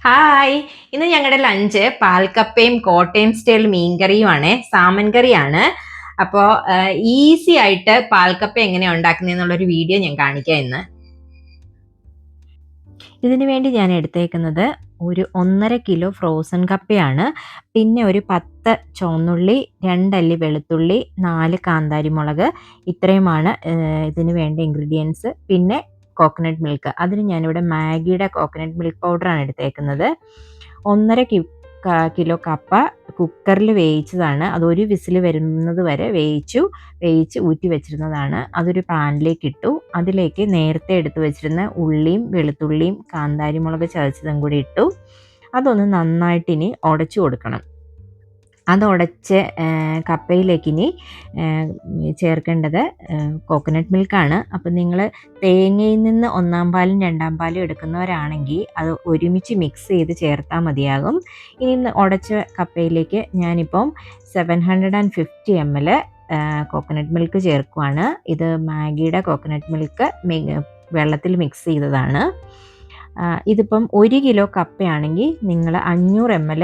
Hi, ഇന്ന് ഞങ്ങളുടെ lunch പാൽക്കപ്പയും Kottayam style മീൻകറിയുമാണ്, Saman കറിയാണ്. അപ്പോൾ ഈസി ആയിട്ട് പാൽക്കപ്പ എങ്ങനെയാണ് ഉണ്ടാക്കുന്നതെന്നുള്ളൊരു വീഡിയോ ഞാൻ കാണിക്കാം ഇന്ന്. ഇതിനു വേണ്ടി ഞാൻ എടുത്തേക്കുന്നത് ഒരു 1.5 കിലോ ഫ്രോസൺ കപ്പയാണ്. പിന്നെ ഒരു 10 ചുവന്നുള്ളി, 2 അല്ലി വെളുത്തുള്ളി, 4 കാന്താരി മുളക്, ഇത്രയുമാണ് ഇതിന് വേണ്ട ഇൻഗ്രീഡിയൻസ്. പിന്നെ കോക്കനട്ട് മിൽക്ക്. അതിന് ഞാനിവിടെ മാഗിയുടെ കോക്കനട്ട് മിൽക്ക് പൗഡറാണ് എടുത്തേക്കുന്നത്. 1.5 കിലോ കപ്പ കുക്കറിൽ വേവിച്ചതാണ്. അതൊരു വിസിൽ വരുന്നത് വരെ വേവിച്ച് ഊറ്റി വെച്ചിരുന്നതാണ്. അതൊരു പാനിലേക്ക് ഇട്ടു. അതിലേക്ക് നേരത്തെ എടുത്ത് വെച്ചിരുന്ന ഉള്ളിയും വെളുത്തുള്ളിയും കാന്താരി മുളക് ചതച്ചതും കൂടി ഇട്ടു. അതൊന്ന് നന്നായിട്ട് ഇനി ഉടച്ചു കൊടുക്കണം. അത് ഉടച്ച് കപ്പയിലേക്ക് ഇനി ചേർക്കേണ്ടത് കോക്കനട്ട് മിൽക്കാണ്. അപ്പം നിങ്ങൾ തേങ്ങയിൽ നിന്ന് 1-ാം പാലും 2-ാം പാലും എടുക്കുന്നവരാണെങ്കിൽ അത് ഒരുമിച്ച് മിക്സ് ചെയ്ത് ചേർത്താൽ മതിയാകും. ഇനി ഉടച്ച കപ്പയിലേക്ക് ഞാനിപ്പം 750 ml കോക്കനട്ട് മിൽക്ക് ചേർക്കുവാണ്. ഇത് മാഗിയുടെ കോക്കനട്ട് മിൽക്ക് വെള്ളത്തിൽ മിക്സ് ചെയ്തതാണ്. ഇതിപ്പം 1 കിലോ കപ്പയാണെങ്കിൽ നിങ്ങൾ 500 ml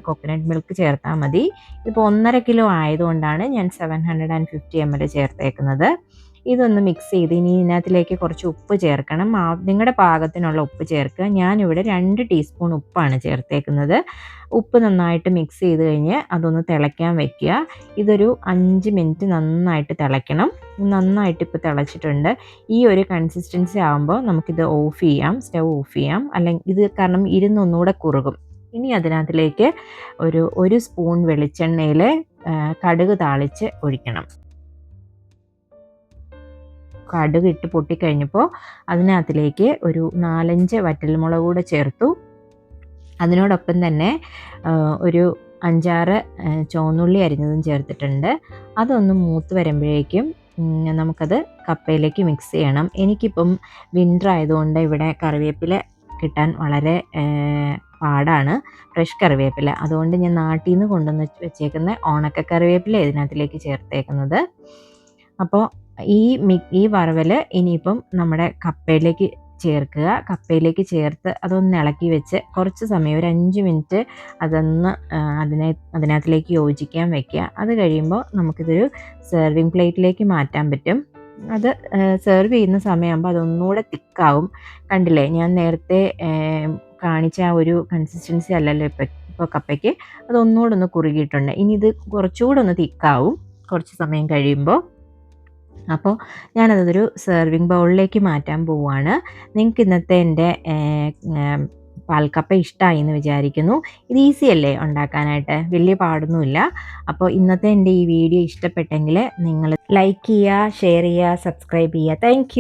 കോക്കനട്ട് മിൽക്ക് ചേർത്താൽ മതി. ഇതിപ്പോൾ 1.5 കിലോ ആയതുകൊണ്ടാണ് ഞാൻ 750 ml ചേർത്തേക്കുന്നത്. ഇതൊന്ന് മിക്സ് ചെയ്ത് ഇനി ഇതിനകത്തിലേക്ക് കുറച്ച് ഉപ്പ് ചേർക്കണം. നിങ്ങളുടെ പാകത്തിനുള്ള ഉപ്പ് ചേർക്കുക. ഞാനിവിടെ 2 ടീസ്പൂൺ ഉപ്പാണ് ചേർത്തേക്കുന്നത്. ഉപ്പ് നന്നായിട്ട് മിക്സ് ചെയ്ത് കഴിഞ്ഞ് അതൊന്ന് തിളയ്ക്കാൻ വയ്ക്കുക. ഇതൊരു 5 മിനിറ്റ് നന്നായിട്ട് തിളയ്ക്കണം. നന്നായിട്ട് ഇപ്പോൾ തിളച്ചിട്ടുണ്ട്. ഈ ഒരു കൺസിസ്റ്റൻസി ആകുമ്പോൾ നമുക്കിത് സ്റ്റൗ ഓഫ് ചെയ്യാം. അല്ലെങ്കിൽ ഇത് കാരണം ഇരുന്നൊന്നുകൂടെ കുറുകും. ഇനി അതിനകത്തിലേക്ക് ഒരു സ്പൂൺ വെളിച്ചെണ്ണയിൽ കടുക് താളിച്ച് ഒഴിക്കണം. കടുക് ഇട്ട് പൊട്ടിക്കഴിഞ്ഞപ്പോൾ അതിനകത്തിലേക്ക് ഒരു 4-5 വറ്റൽമുളക് കൂടെ ചേർത്തു. അതിനോടൊപ്പം തന്നെ ഒരു 5-6 ചുവന്നുള്ളി അരിഞ്ഞതും ചേർത്തിട്ടുണ്ട്. അതൊന്ന് മൂത്ത് വരുമ്പോഴേക്കും നമുക്കത് കപ്പയിലേക്ക് മിക്സ് ചെയ്യണം. എനിക്കിപ്പം വിൻ്റർ ആയതുകൊണ്ട് ഇവിടെ കറിവേപ്പില കിട്ടാൻ വളരെ പാടാണ്, ഫ്രഷ് കറിവേപ്പില. അതുകൊണ്ട് ഞാൻ നാട്ടിൽ നിന്ന് കൊണ്ടുവന്ന് വെച്ചേക്കുന്ന ഉണക്ക കറിവേപ്പില ഇതിനകത്തിലേക്ക് ചേർത്തേക്കുന്നത്. അപ്പോൾ ഈ വറവൽ ഇനിയിപ്പം നമ്മുടെ കപ്പയിലേക്ക് ചേർക്കുക. കപ്പയിലേക്ക് ചേർത്ത് അതൊന്ന് ഇളക്കി വെച്ച് കുറച്ച് സമയം ഒരു 5 മിനിറ്റ് അതൊന്ന് അതിനകത്തിലേക്ക് യോജിക്കാൻ വയ്ക്കുക. അത് കഴിയുമ്പോൾ നമുക്കിതൊരു സെർവിങ് പ്ലേറ്റിലേക്ക് മാറ്റാൻ പറ്റും. അത് സെർവ് ചെയ്യുന്ന സമയമാകുമ്പോൾ അതൊന്നുകൂടെ തിക്കാവും. കണ്ടില്ലേ, ഞാൻ നേരത്തെ കാണിച്ച ആ ഒരു കൺസിസ്റ്റൻസി അല്ലല്ലോ ഇപ്പോൾ കപ്പയ്ക്ക്. അതൊന്നുകൂടെ ഒന്ന് കുറുകിയിട്ടുണ്ട്. ഇനി ഇത് കുറച്ചുകൂടെ ഒന്ന് തിക്കാവും കുറച്ച് സമയം കഴിയുമ്പോൾ. അപ്പോൾ ഞാനതൊരു സെർവിങ് ബൗളിലേക്ക് മാറ്റാൻ പോവുകയാണ്. നിങ്ങൾക്ക് ഇന്നത്തെ എൻ്റെ പാൽക്കപ്പ ഇഷ്ടമായി എന്ന് വിചാരിക്കുന്നു. ഇത് ഈസി അല്ലേ ഉണ്ടാക്കാനായിട്ട്, വലിയ പാടൊന്നുമില്ല. അപ്പോൾ ഇന്നത്തെ എൻ്റെ ഈ വീഡിയോ ഇഷ്ടപ്പെട്ടെങ്കിൽ നിങ്ങൾ ലൈക്ക് ചെയ്യുക, ഷെയർ ചെയ്യുക, സബ്സ്ക്രൈബ് ചെയ്യുക. താങ്ക്